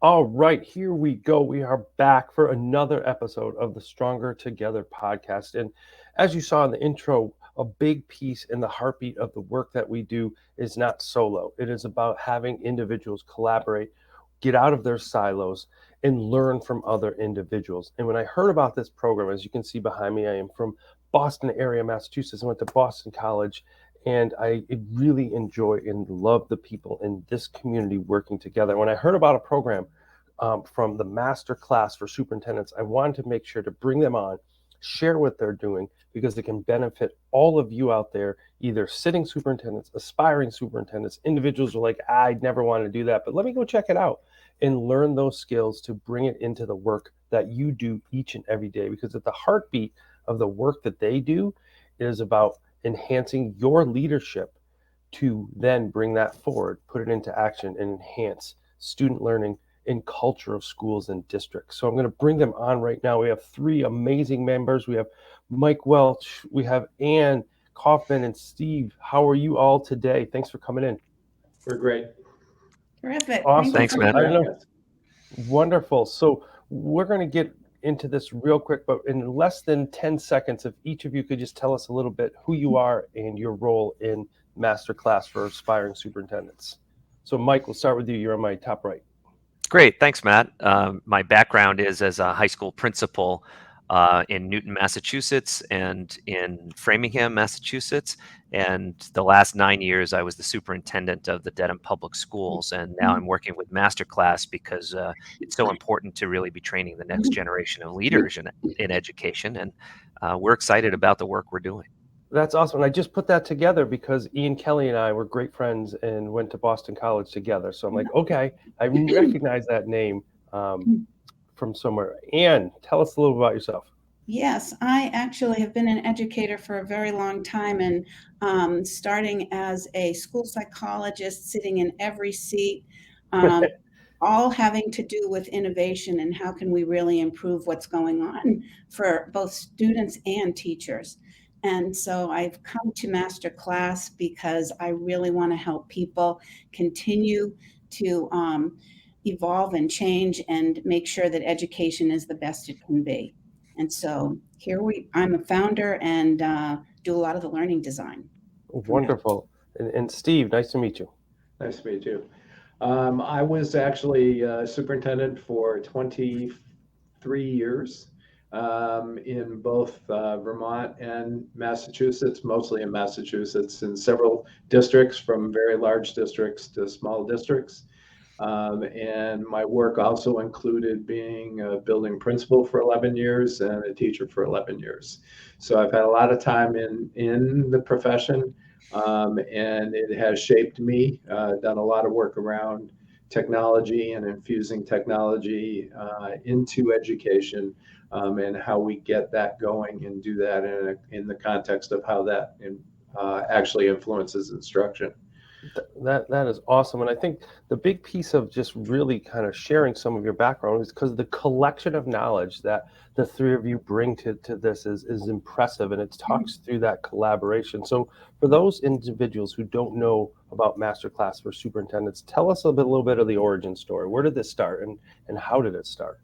All right, here we go. We are back for another episode of the Stronger Together podcast. And as you saw in the intro, a big piece in the heartbeat of the work that we do is not solo. It is about having individuals collaborate, get out of their silos, and learn from other individuals. And when I heard about this program, as you can see behind me, I am from Boston area, Massachusetts. I went to Boston College, and I really enjoy and love the people in this community working together. When I heard about a program from the MASTERCLASS for superintendents, I wanted to make sure to bring them on, share what they're doing, because it can benefit all of you out there, either sitting superintendents, aspiring superintendents, individuals who are like, I'd never want to do that, but let me go check it out and learn those skills to bring it into the work that you do each and every day. Because at the heartbeat of the work that they do is about enhancing your leadership to then bring that forward, put it into action, and enhance student learning and culture of schools and districts. So I'm going to bring them on right now. We have three amazing members. We have Mike Welch, we have Ann Kaufman, and Steve. How are you all today? Thanks for coming in. We're great. Terrific. Awesome. Thanks, Matt. I know. Wonderful. So we're going to get into this real quick, but in less than 10 seconds, if each of you could just tell us a little bit who you are and your role in MASTERCLASS for aspiring superintendents. So Mike, we'll start with you. You're on my top right. Great. Thanks, Matt. My background is as a high school principal in Newton, Massachusetts, and in Framingham, Massachusetts. And the last 9 years, I was the superintendent of the Dedham Public Schools. And now I'm working with MASTERCLASS because it's so important to really be training the next generation of leaders in education. And we're excited about the work we're doing. That's awesome. And I just put that together because Ian Kelly and I were great friends and went to Boston College together. So I'm like, okay, I recognize that name from somewhere. Ann, tell us a little about yourself. Yes, I actually have been an educator for a very long time, and starting as a school psychologist, sitting in every seat, all having to do with innovation and how can we really improve what's going on for both students and teachers. And so I've come to MASTERCLASS because I really want to help people continue to evolve and change and make sure that education is the best it can be. And so I'm a founder and do a lot of the learning design. Wonderful. And Steve, nice to meet you. Nice to meet you. I was actually superintendent for 23 years in both Vermont and Massachusetts, mostly in Massachusetts, in several districts, from very large districts to small districts. And my work also included being a building principal for 11 years and a teacher for 11 years. So I've had a lot of time in the profession, and it has shaped me. Done a lot of work around technology and infusing technology into education, and how we get that going and do that in the context of how that actually influences instruction. That is awesome. And I think the big piece of just really kind of sharing some of your background is because the collection of knowledge that the three of you bring to this is impressive, and it talks through that collaboration. So for those individuals who don't know about MASTERCLASS for superintendents, tell us a little bit of the origin story. Where did this start and how did it start?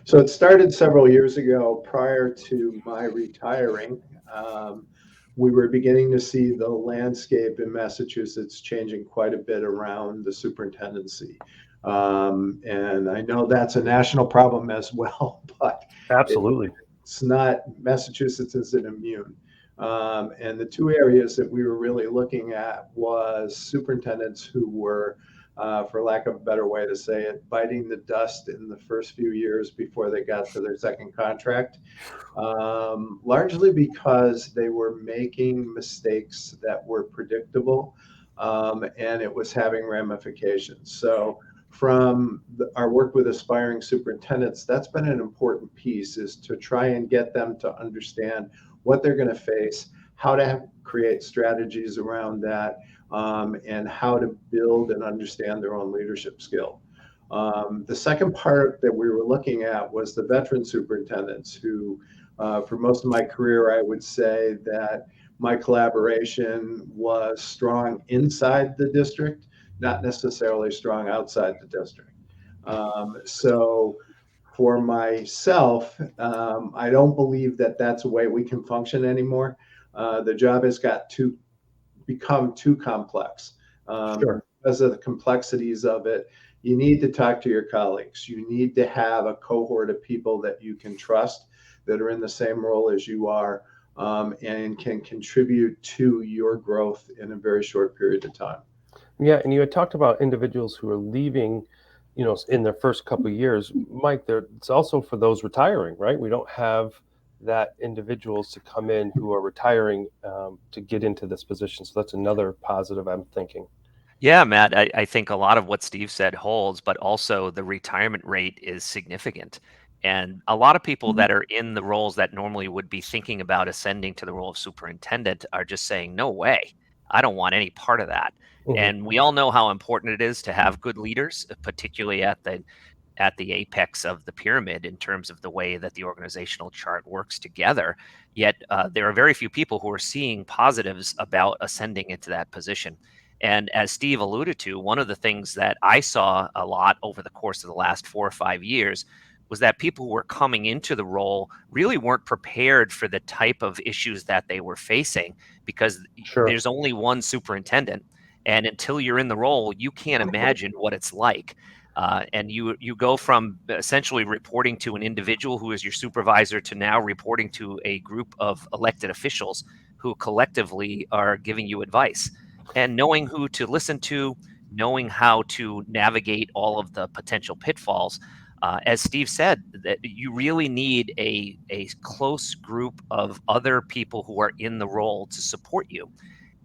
So it started several years ago prior to my retiring. We were beginning to see the landscape in Massachusetts changing quite a bit around the superintendency. And I know that's a national problem as well, but absolutely, it's not, Massachusetts isn't immune. And the two areas that we were really looking at was superintendents who were, for lack of a better way to say it, biting the dust in the first few years before they got to their second contract, largely because they were making mistakes that were predictable, and it was having ramifications. So from our work with aspiring superintendents, that's been an important piece, is to try and get them to understand what they're going to face, how to create strategies around that, and how to build and understand their own leadership skill. The second part that we were looking at was the veteran superintendents who, for most of my career, I would say that my collaboration was strong inside the district, not necessarily strong outside the district. So for myself, I don't believe that that's a way we can function anymore. The job has got to become too complex. Sure. Because of the complexities of it, you need to talk to your colleagues. You need to have a cohort of people that you can trust, that are in the same role as you are, and can contribute to your growth in a very short period of time. Yeah, and you had talked about individuals who are leaving, in their first couple of years. Mike, it's also for those retiring, right? We don't have that individuals to come in who are retiring to get into this position. So that's another positive I'm thinking. Yeah, Matt, I think a lot of what Steve said holds, but also the retirement rate is significant. And a lot of people that are in the roles that normally would be thinking about ascending to the role of superintendent are just saying, no way, I don't want any part of that. Mhm. And we all know how important it is to have good leaders, particularly at the apex of the pyramid in terms of the way that the organizational chart works together. Yet there are very few people who are seeing positives about ascending into that position. And as Steve alluded to, one of the things that I saw a lot over the course of the last 4 or 5 years was that people who were coming into the role really weren't prepared for the type of issues that they were facing, because Sure. there's only one superintendent. And until you're in the role, you can't imagine what it's like. And you go from essentially reporting to an individual who is your supervisor to now reporting to a group of elected officials who collectively are giving you advice. And knowing who to listen to, knowing how to navigate all of the potential pitfalls. As Steve said, that you really need a close group of other people who are in the role to support you.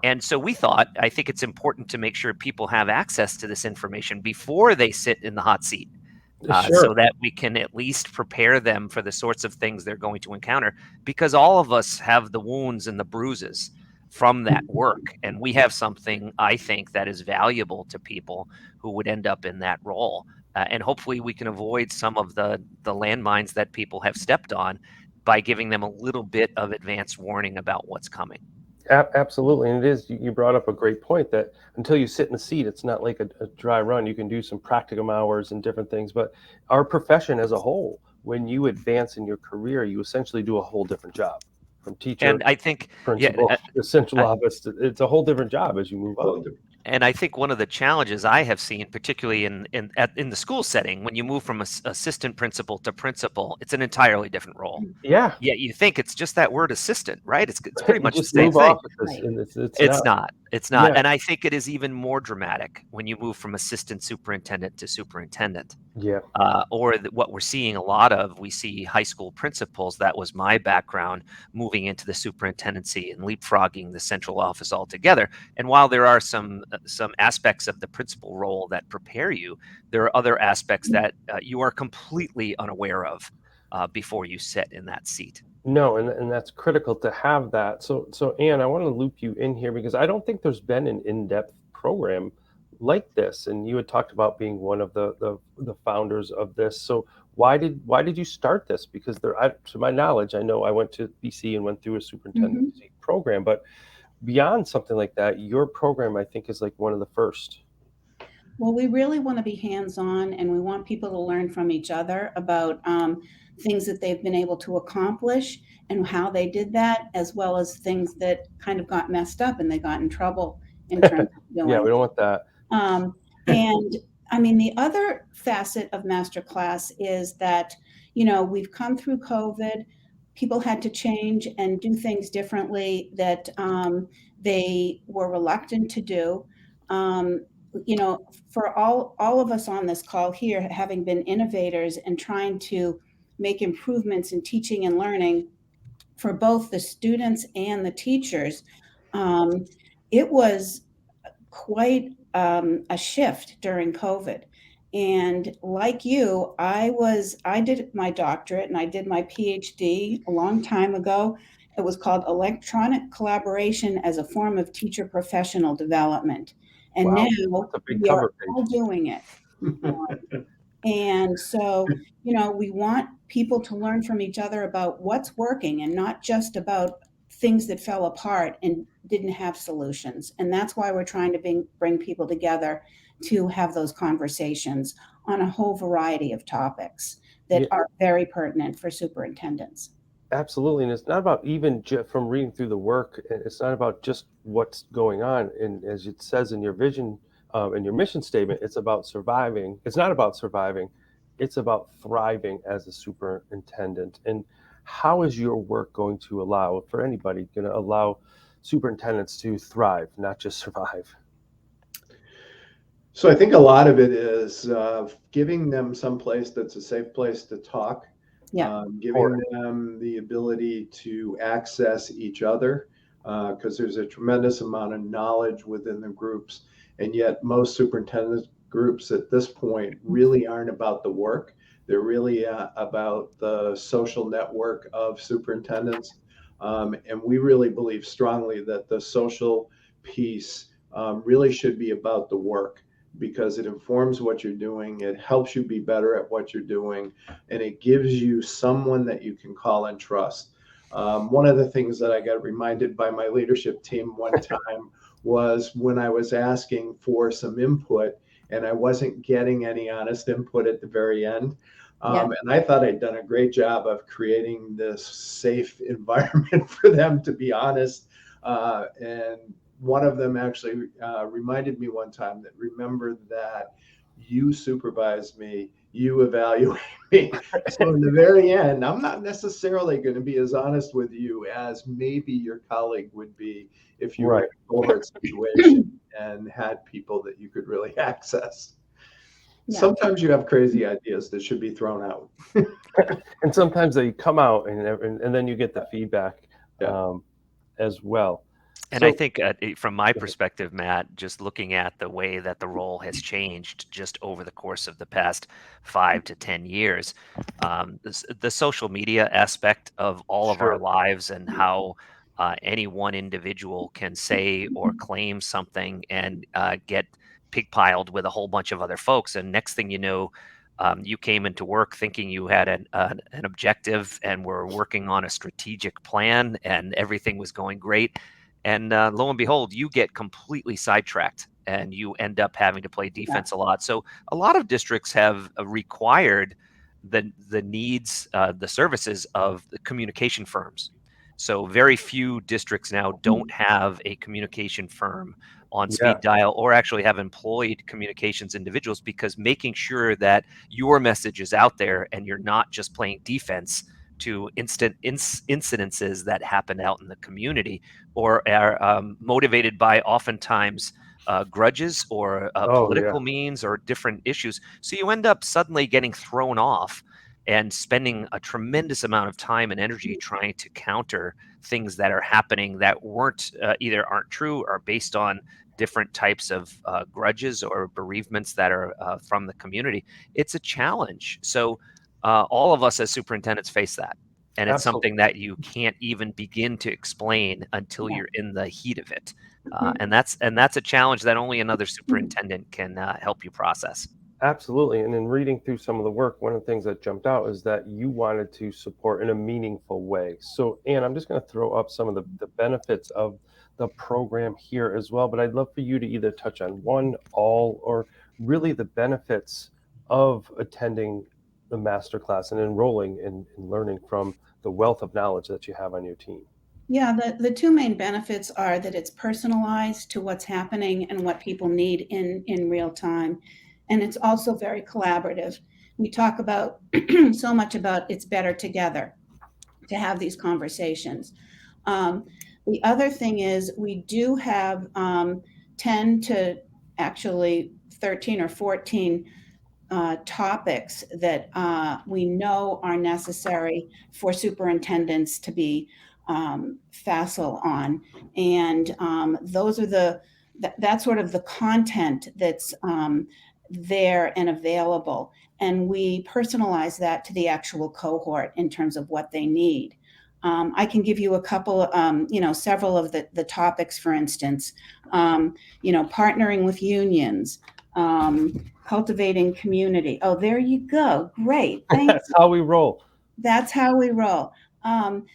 And so we thought, I think it's important to make sure people have access to this information before they sit in the hot seat, Sure. so that we can at least prepare them for the sorts of things they're going to encounter. Because all of us have the wounds and the bruises from that work. And we have something, I think, that is valuable to people who would end up in that role. And hopefully we can avoid some of the landmines that people have stepped on by giving them a little bit of advance warning about what's coming. Absolutely, and it is. You brought up a great point that until you sit in the seat, it's not like a dry run. You can do some practicum hours and different things, but our profession as a whole, when you advance in your career, you essentially do a whole different job, from teacher, And I think, yeah, principal, to central I, office. It's a whole different job as you move up. and I think one of the challenges I have seen, particularly in the school setting, when you move from assistant principal to principal, it's an entirely different role. Yeah, Yeah, you think it's just that word assistant, right? It's pretty you much the just same move thing. offices, Right. and it's It's not. not. It's not. Yeah, And I think it is even more dramatic when you move from assistant superintendent to superintendent. yeah. What we're seeing a lot of, we see high school principals. That was my background, moving into the superintendency and leapfrogging the central office altogether. And while there are some aspects of the principal role that prepare you, there are other aspects that you are completely unaware of before you sit in that seat. No, and that's critical to have that. So Anne, I want to loop you in here because I don't think there's been an in-depth program like this. And you had talked about being one of the founders of this. So why did you start this? Because to my knowledge, I know I went to BC and went through a superintendency program, but beyond something like that, your program I think is like one of the first. Well, we really want to be hands-on, and we want people to learn from each other about things that they've been able to accomplish and how they did that, as well as things that kind of got messed up and they got in trouble in terms of Yeah, we doing. don't want that. And I mean, the other facet of MasterClass is that, we've come through COVID. People had to change and do things differently that they were reluctant to do. For all of us on this call here, having been innovators and trying to make improvements in teaching and learning for both the students and the teachers, it was quite a shift during COVID. And like you, I did my doctorate and I did my PhD a long time ago. It was called Electronic Collaboration as a Form of Teacher Professional Development. And Wow, now that's a big we are cover all page. doing it. And so, we want people to learn from each other about what's working and not just about things that fell apart and didn't have solutions. And that's why we're trying to bring people together to have those conversations on a whole variety of topics that are very pertinent for superintendents. Absolutely. And it's not about even from reading through the work, it's not about just what's going on. And as it says in your vision and your mission statement, it's about surviving. It's not about surviving, it's about thriving as a superintendent. And how is your work going to allow, for anybody, going to allow superintendents to thrive, not just survive? So I think a lot of it is giving them some place that's a safe place to talk, giving them the ability to access each other, because there's a tremendous amount of knowledge within the groups. And yet most superintendent groups at this point really aren't about the work. They're really about the social network of superintendents. And we really believe strongly that the social piece really should be about the work, because it informs what you're doing, it helps you be better at what you're doing, and it gives you someone that you can call and trust. One of the things that I got reminded by my leadership team one time was when I was asking for some input and I wasn't getting any honest input at the very end. And I thought I'd done a great job of creating this safe environment for them to be honest. And one of them actually reminded me one time that, remember that you supervise me, you evaluate me. So in the very end, I'm not necessarily going to be as honest with you as maybe your colleague would be if you were in a cohort situation and had people that you could really access. Yeah. Sometimes you have crazy ideas that should be thrown out. And sometimes they come out and then you get the feedback as well. And so, I think from my perspective, Matt, just looking at the way that the role has changed just over the course of the past 5 to 10 years, the social media aspect of all of our lives and how any one individual can say or claim something and get pigpiled with a whole bunch of other folks. And next thing you know, you came into work thinking you had an objective and were working on a strategic plan and everything was going great. And lo and behold, you get completely sidetracked and you end up having to play defense a lot. So a lot of districts have required the needs, the services of the communication firms. So very few districts now don't have a communication firm on speed dial or actually have employed communications individuals, because making sure that your message is out there and you're not just playing defense to incidences that happen out in the community or are motivated by oftentimes grudges or political means or different issues. So you end up suddenly getting thrown off and spending a tremendous amount of time and energy trying to counter things that are happening that either aren't true or based on different types of grudges or bereavements that are from the community. It's a challenge. So all of us as superintendents face that. And it's something that you can't even begin to explain until you're in the heat of it. And that's a challenge that only another superintendent can help you process. Absolutely. And in reading through some of the work, one of the things that jumped out is that you wanted to support in a meaningful way. So, Ann, I'm just going to throw up some of the benefits of the program here as well. But I'd love for you to either touch on one, all, or really the benefits of attending the masterclass and enrolling and learning from the wealth of knowledge that you have on your team. Yeah, the two main benefits are that it's personalized to what's happening and what people need in real time. And it's also very collaborative. We talk about so much about it's better together to have these conversations. The other thing is we do have 10 to actually 13 or 14 topics that we know are necessary for superintendents to be facile on. And those are that's sort of the content that's there and available. And we personalize that to the actual cohort in terms of what they need. I can give you a couple, several of the topics, for instance, partnering with unions, cultivating community. Oh, there you go. Great. Thanks. That's how we roll. That's how we roll.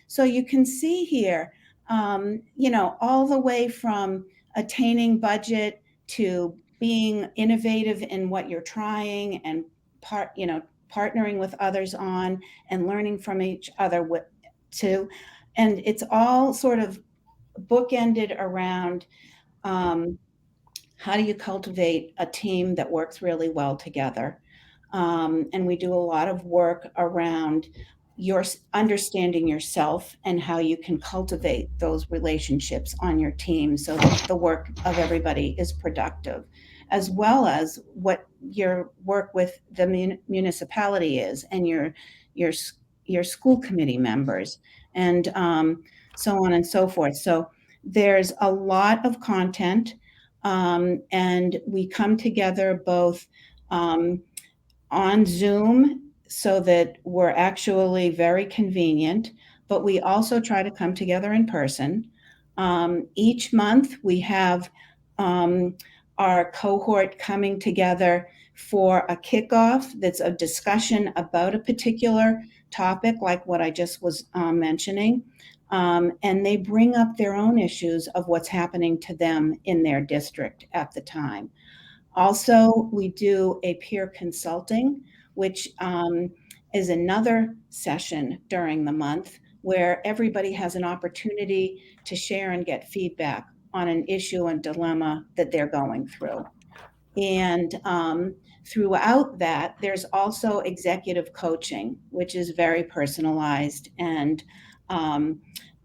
So you can see here, all the way from attaining budget to being innovative in what you're trying and partnering with others on and learning from each other too. And it's all sort of bookended around how do you cultivate a team that works really well together. And we do a lot of work around your understanding yourself and how you can cultivate those relationships on your team so that the work of everybody is productive, as well as what your work with the municipality is and your school committee members, and so on and so forth. So there's a lot of content, and we come together both on Zoom so that we're actually very convenient, but we also try to come together in person. Each month we have our cohort coming together for a kickoff that's a discussion about a particular topic, like what I just was mentioning. And they bring up their own issues of what's happening to them in their district at the time. Also, we do a peer consulting, which is another session during the month where everybody has an opportunity to share and get feedback on an issue and dilemma that they're going through. And throughout that, there's also executive coaching, which is very personalized. And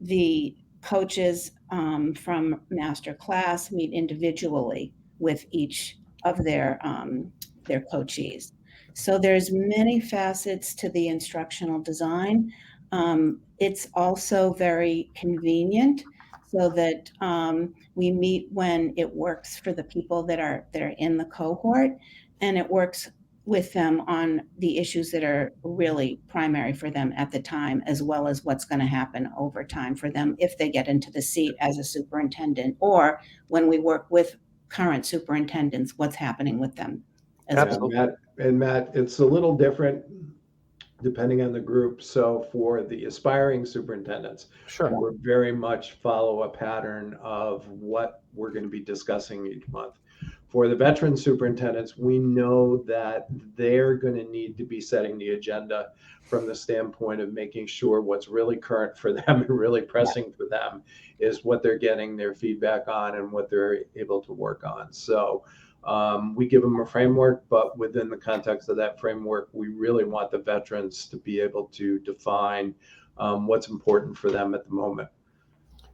the coaches from MASTERCLASS meet individually with each of their coachees. So there's many facets to the instructional design. It's also very convenient so that we meet when it works for the people that are in the cohort, and it works with them on the issues that are really primary for them at the time, as well as what's going to happen over time for them if they get into the seat as a superintendent, or when we work with current superintendents, what's happening with them as well. Matt, it's a little different depending on the group. So for the aspiring superintendents, Sure. we're very much follow a pattern of what we're going to be discussing each month. For the veteran superintendents, we know that they're going to need to be setting the agenda from the standpoint of making sure what's really current for them and really pressing for them is what they're getting their feedback on and what they're able to work on. So we give them a framework, but within the context of that framework, we really want the veterans to be able to define what's important for them at the moment.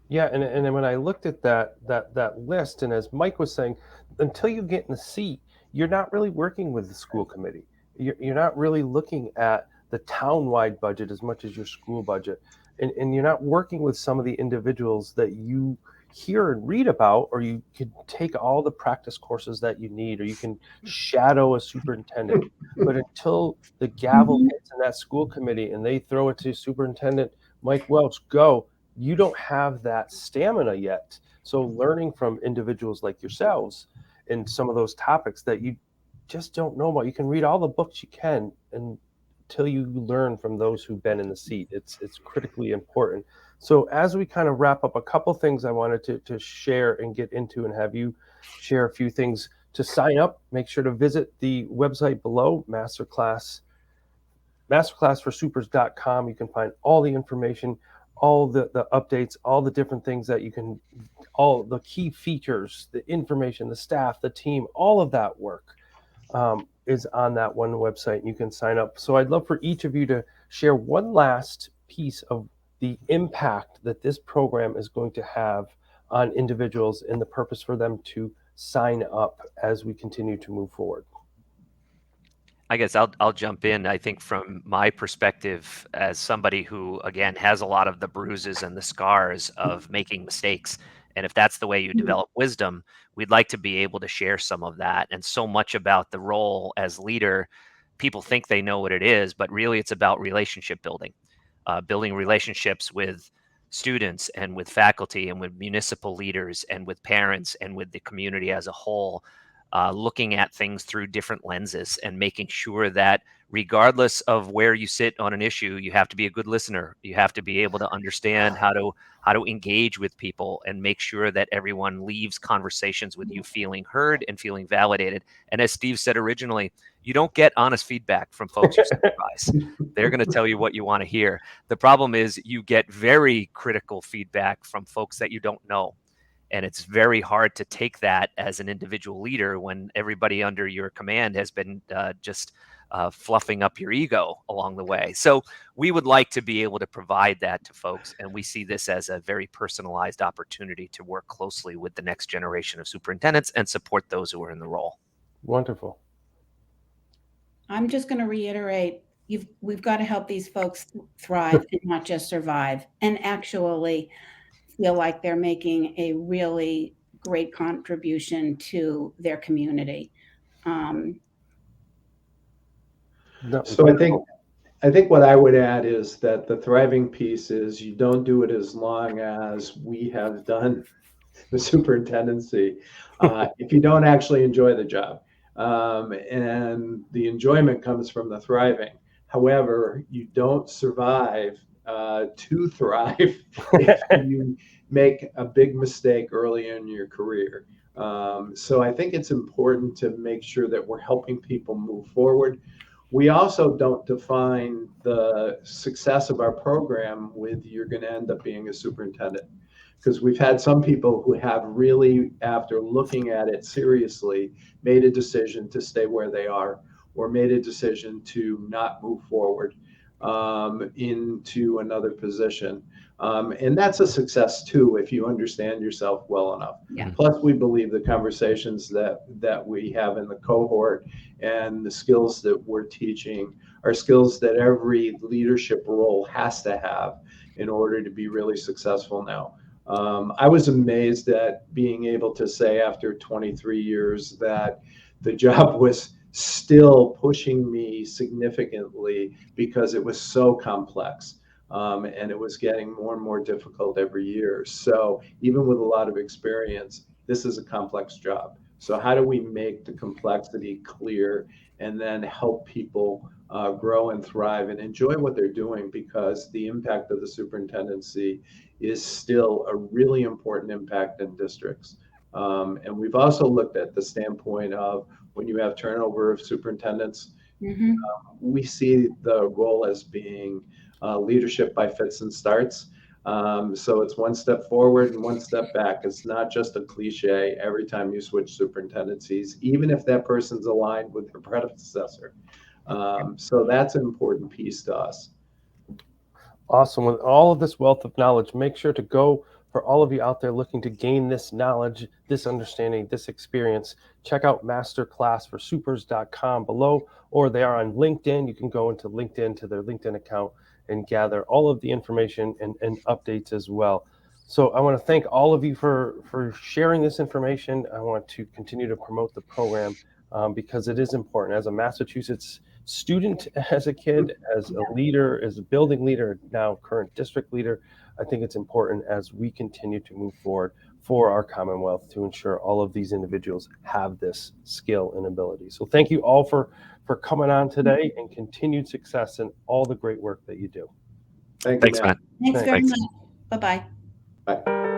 Yeah, and then when I looked at that list, and as Mike was saying, until you get in the seat, you're not really working with the school committee. You're not really looking at the town-wide budget as much as your school budget, and you're not working with some of the individuals that you hear and read about, or you can take all the practice courses that you need, or you can shadow a superintendent. But until the gavel hits in that school committee and they throw it to Superintendent Mike Welch, go, you don't have that stamina yet. So learning from individuals like yourselves in some of those topics that you just don't know about, you can read all the books you can, and until you learn from those who've been in the seat, it's critically important. So as we kind of wrap up, a couple things I wanted to share and get into, and have you share a few things. To sign up, make sure to visit the website below, masterclassforsupers.com. You can find all the information, all the updates, all the different things that you can, all the key features, the information, the staff, the team, all of that work is on that one website, and you can sign up. So I'd love for each of you to share one last piece of the impact that this program is going to have on individuals and the purpose for them to sign up as we continue to move forward. I guess I'll jump in. I think from my perspective, as somebody who, again, has a lot of the bruises and the scars of making mistakes, and if that's the way you develop wisdom, we'd like to be able to share some of that. And so much about the role as leader, people think they know what it is, but really it's about relationship building, building relationships with students and with faculty and with municipal leaders and with parents and with the community as a whole. looking at things through different lenses and making sure that regardless of where you sit on an issue, you have to be a good listener. You have to be able to understand how to engage with people and make sure that everyone leaves conversations with you feeling heard and feeling validated. And as Steve said originally, you don't get honest feedback from folks you supervise. They're going to tell you what you want to hear. The problem is you get very critical feedback from folks that you don't know. And it's very hard to take that as an individual leader when everybody under your command has been just fluffing up your ego along the way. So we would like to be able to provide that to folks. And we see this as a very personalized opportunity to work closely with the next generation of superintendents and support those who are in the role. Wonderful. I'm just going to reiterate, we've got to help these folks thrive and not just survive, and actually feel like they're making a really great contribution to their community. So I think what I would add is that the thriving piece is you don't do it as long as we have done the superintendency if you don't actually enjoy the job. And the enjoyment comes from the thriving. However, you don't survive to thrive if you make a big mistake early in your career. So I think it's important to make sure that we're helping people move forward. We also don't define the success of our program with you're going to end up being a superintendent, because we've had some people who have really, after looking at it seriously, made a decision to stay where they are or made a decision to not move forward into another position. And that's a success too, if you understand yourself well enough. Yeah. Plus, we believe the conversations that we have in the cohort and the skills that we're teaching are skills that every leadership role has to have in order to be really successful now. I was amazed at being able to say after 23 years that the job was still pushing me significantly because it was so complex. And it was getting more and more difficult every year. So even with a lot of experience, this is a complex job. So how do we make the complexity clear and then help people grow and thrive and enjoy what they're doing? Because the impact of the superintendency is still a really important impact in districts. And we've also looked at the standpoint of when you have turnover of superintendents, we see the role as being leadership by fits and starts. So it's one step forward and one step back. It's not just a cliche every time you switch superintendencies, even if that person's aligned with their predecessor. So that's an important piece to us. Awesome. With all of this wealth of knowledge, make sure to go, for all of you out there looking to gain this knowledge, this understanding, this experience, check out MASTERCLASS for supers.com below, or they are on LinkedIn. You can go into LinkedIn to their LinkedIn account and gather all of the information and updates as well. So I want to thank all of you for sharing this information. I want to continue to promote the program because it is important. As a Massachusetts student, as a kid, as a leader, as a building leader, now current district leader, I think it's important as we continue to move forward for our Commonwealth to ensure all of these individuals have this skill and ability. So thank you all for coming on today, and continued success in all the great work that you do. Thank you, Thanks, Matt. Thanks very Thanks. much. Bye-bye. Bye.